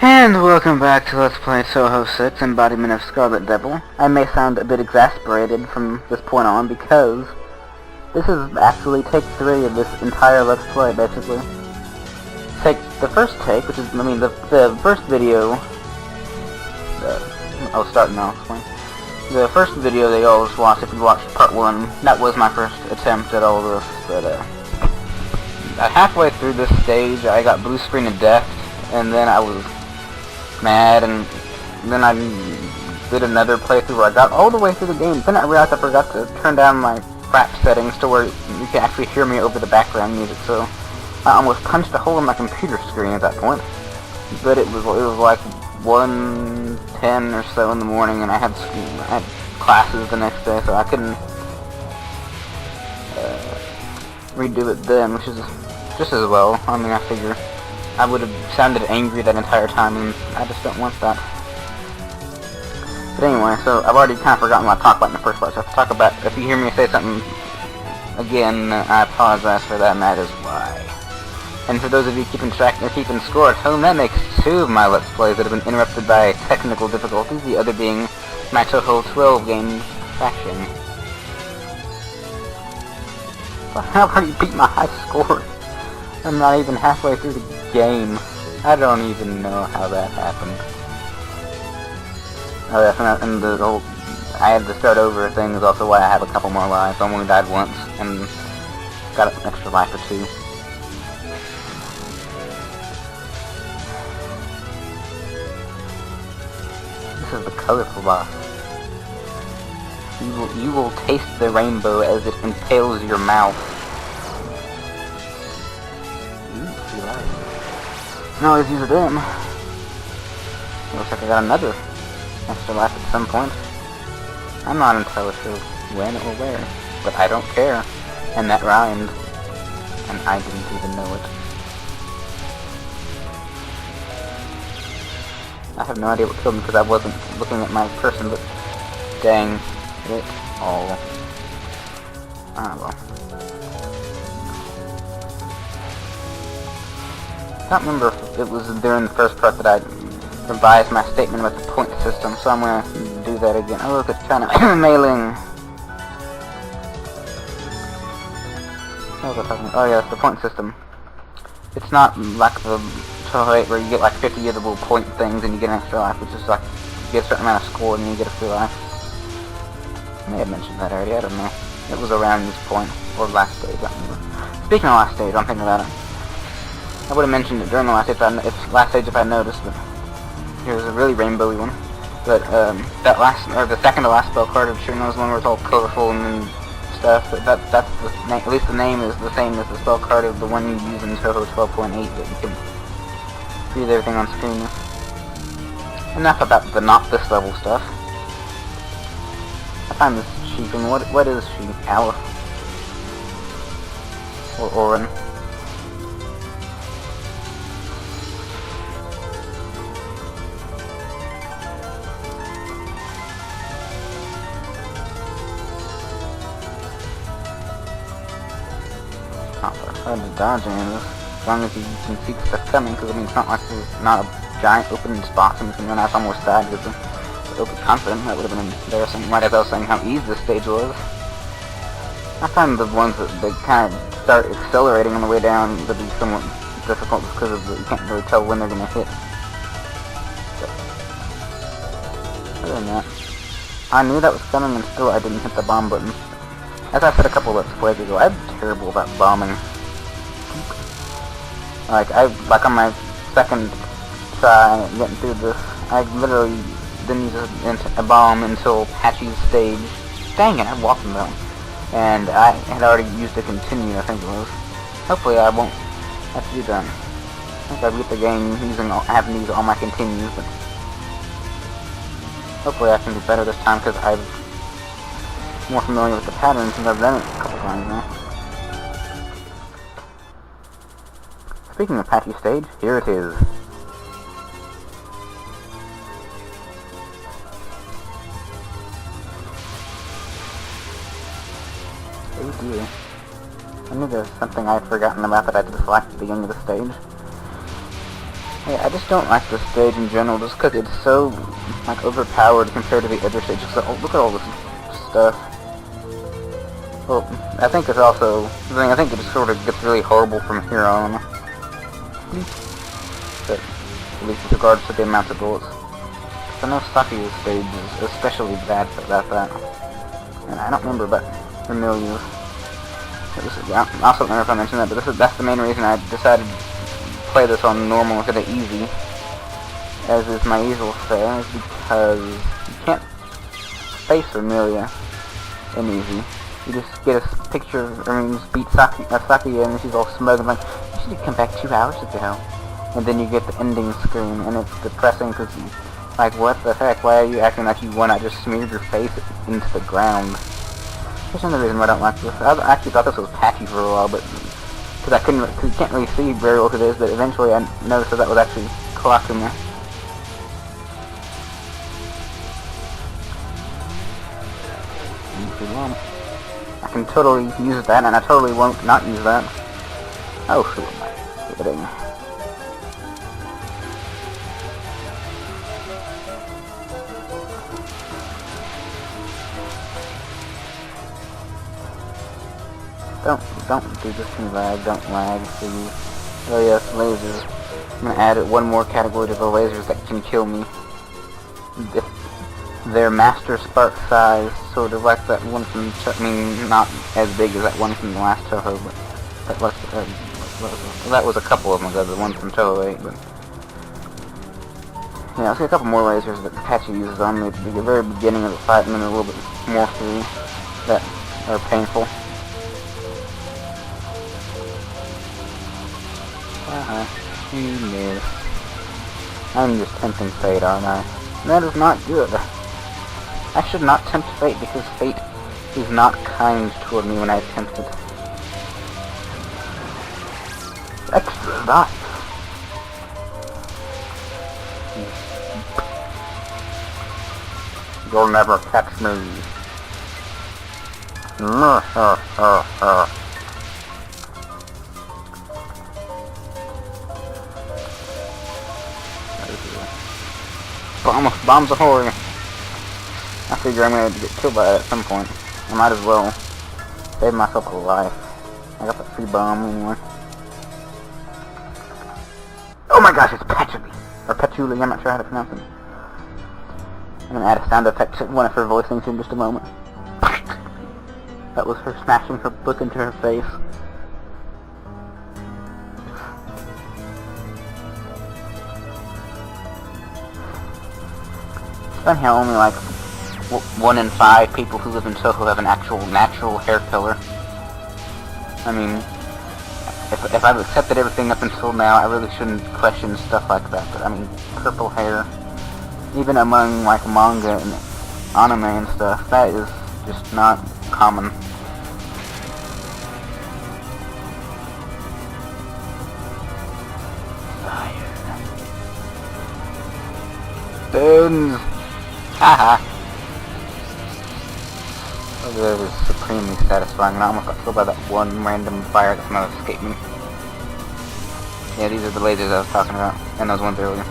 And welcome back to Let's Play Touhou 6, Embodiment of Scarlet Devil. I may sound a bit exasperated from this point on because this is actually take 3 of this entire Let's Play, basically. The first take, which is, the first video, I'll start now, explain. The first video that y'all just watched, if you watched part 1, that was my first attempt at all this, but, halfway through this stage, I got blue screen of death, and then I was mad, and then I did another playthrough where I got all the way through the game. Then I realized I forgot to turn down my crap settings to where you can actually hear me over the background music, so I almost punched a hole in my computer screen at that point. But it was like 1:10 or so in the morning, and I had classes the next day, so I couldn't redo it then, which is just as well. I mean, I figure I would have sounded angry that entire time, and I just don't want that. But anyway, so I've already kind of forgotten what I talked about in the first part, so I have to talk about, if you hear me say something again, I apologize for that, and that is why. And for those of you keeping track or keeping score at home, that makes 2 of my Let's Plays that have been interrupted by technical difficulties, the other being my Touhou 12 game faction. So I've already beat my high score. I'm not even halfway through the game. I don't even know how that happened. Oh yeah, and the whole I had to start over thing is also why I have a couple more lives. I only died once, and got an extra life or 2. This is the colorful boss. You will taste the rainbow as it impales your mouth. I can always use them. Looks like I got another extra life at some point. I'm not entirely sure when or where, but I don't care. And that rhymed. And I didn't even know it. I have no idea what killed me because I wasn't looking at my person, but dang it all. Ah well. I can't remember if it was during the first part that I revised my statement about the point system, so I'm gonna do that again. Oh look, it's China mailing. What was I talking about? Oh yeah, it's the point system. It's not like the Touhou 8 where you get like 50 of the little point things and you get an extra life, which is like you get a certain amount of score and then you get a free life. I may have mentioned that already, I don't know. It was around this point, or last stage, I don't remember. Speaking of last stage, I'm thinking about it. I would have mentioned it during the last stage if I noticed, but here's a really rainbowy one. But that the second to last spell card of sure knows one where it's all colorful and stuff. But that's the at least the name is the same as the spell card of the one you use in Touhou 12.8 that you can read everything on screen. Enough about the not this level stuff. I find this sheep, and what is she? Aleph or Orin? Hard to dodge any of this, as long as you can see the stuff coming, because I mean it's not like there's not a giant open spot and you can run out almost sad because it's open confident. That would have been embarrassing, right as I was saying how easy this stage was. I find the ones that they kind of start accelerating on the way down to be somewhat difficult just because you can't really tell when they're going to hit. But other than that, I knew that was coming and still I didn't hit the bomb button. As I said a couple of Let's Plays ago, I'm terrible about bombing. Like on my second try getting through this, I literally didn't use a bomb until Patchy's stage. Dang it, I walked him down. And I had already used a continue, I think it was. Hopefully I won't have to do that. I think I beat the game having to use all my continues, but hopefully I can do better this time because I'm more familiar with the patterns since I've done it a couple times now. Speaking of Patchy stage, here it is. Oh dear. I knew there was something I had forgotten about that I disliked at the beginning of the stage. Yeah, I just don't like the stage in general, just because it's so, like, overpowered compared to the other stages. So, oh, look at all this stuff. Well, I think it's also, I think it just sort of gets really horrible from here on. But, at least with regards to the amount of bullets. I know Sakuya's stage is especially bad about that. And I don't remember about Vermilia's. I also don't remember if I mentioned that, but that's the main reason I decided to play this on normal instead of easy, as is my usual style, is because you can't face Vermilia in easy. You just get a picture of, just beat Sakuya and she's all smug and like, you should have come back 2 hours ago. And then you get the ending screen, and it's depressing because you, like, what the heck, why are you acting like you won? I just smeared your face into the ground. That's another reason why I don't like this. I actually thought this was patchy for a while, but because you can't really see very well what it is, but eventually I noticed that was actually Kalakuma. I can totally use that, and I totally won't not use that. Oh, who am I kidding? Don't do this to lag, don't lag, please. Oh yes, lasers. I'm gonna add one more category to the lasers that can kill me. Their master spark size, sort of like that one from, not as big as that one from the last Touhou, but that was a couple of them ago, the one from Touhou 8, but yeah, I'll see a couple more lasers that Apache uses on me at the very beginning of the fight, and then a little bit more through that are painful. You missed. I'm just tempting fate, aren't I? That is not good. I should not tempt fate because fate is not kind toward me when I tempt it. Extra dot. You'll never catch me. Bombs a whore. I figure I'm gonna get killed by it at some point. I might as well save myself a life. I got the free bomb anyway. Oh my gosh, it's Patchouli. Or Patchouli, I'm not sure how to pronounce it. I'm gonna add a sound effect to one of her voicings in just a moment. That was her smashing her book into her face. Somehow only like 1 in 5 people who live in Touhou have an actual natural hair color. I mean, if I've accepted everything up until now, I really shouldn't question stuff like that. But I mean, purple hair, even among like manga and anime and stuff, that is just not common. Boons! Haha! Oh, that was supremely satisfying, and I almost got killed by that one random fire that's not escaping me. Yeah, these are the lasers I was talking about, and those ones earlier.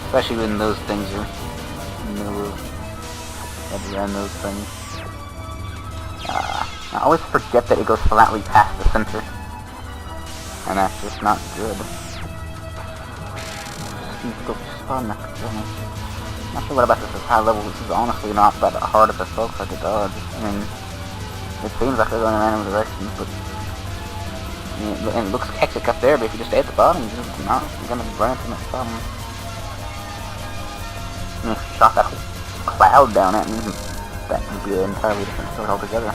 Especially when those things are in the middle of around those things. I always forget that it goes flatly past the center. And that's just not good. Not sure what about this is high level. This is honestly not that hard of a focus like a dodge. I mean, it seems like they're going in random directions, but and it looks hectic up there. But if you just stay at the bottom, you're just not gonna run into that problem. And if you shot that whole cloud down at me, that would be an entirely different story altogether.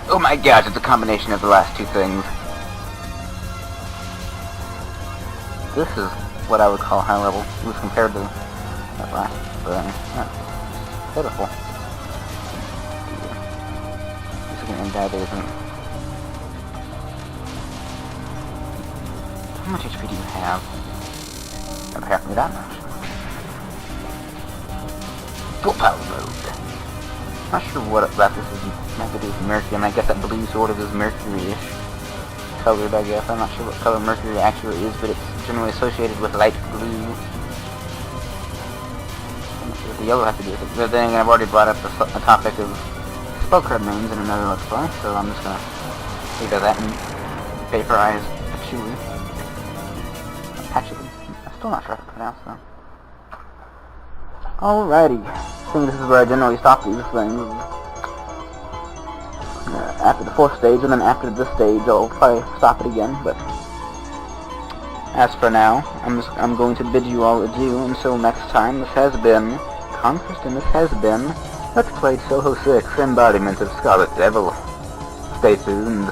Oh my gosh, it's a combination of the last two things. This is what I would call high level, at least compared to that last thing. That's pitiful. This is gonna end that, isn't it? How much HP do you have? Apparently that much. Full power mode. Not sure what about this is meant to do with Mercury. I mean, I guess that blue sort of is Mercury-ish. colored, I guess. I'm not sure what color Mercury actually is, but it's generally associated with light blue. I'm not sure what the yellow has to do with it. But then again, I've already brought up the topic of spellcraft names in another Let's Play, so I'm just gonna leave that and vaporize Patchouli. Patchouli. I'm still not sure how to pronounce that. Alrighty. I think this is where I generally stop these things. After the 4th stage, and then after this stage, I'll probably stop it again, but as for now, I'm going to bid you all adieu until next time. This has been Conquest, and this has been Let's Play Touhou 6, Embodiment of Scarlet Devil. Stay tuned.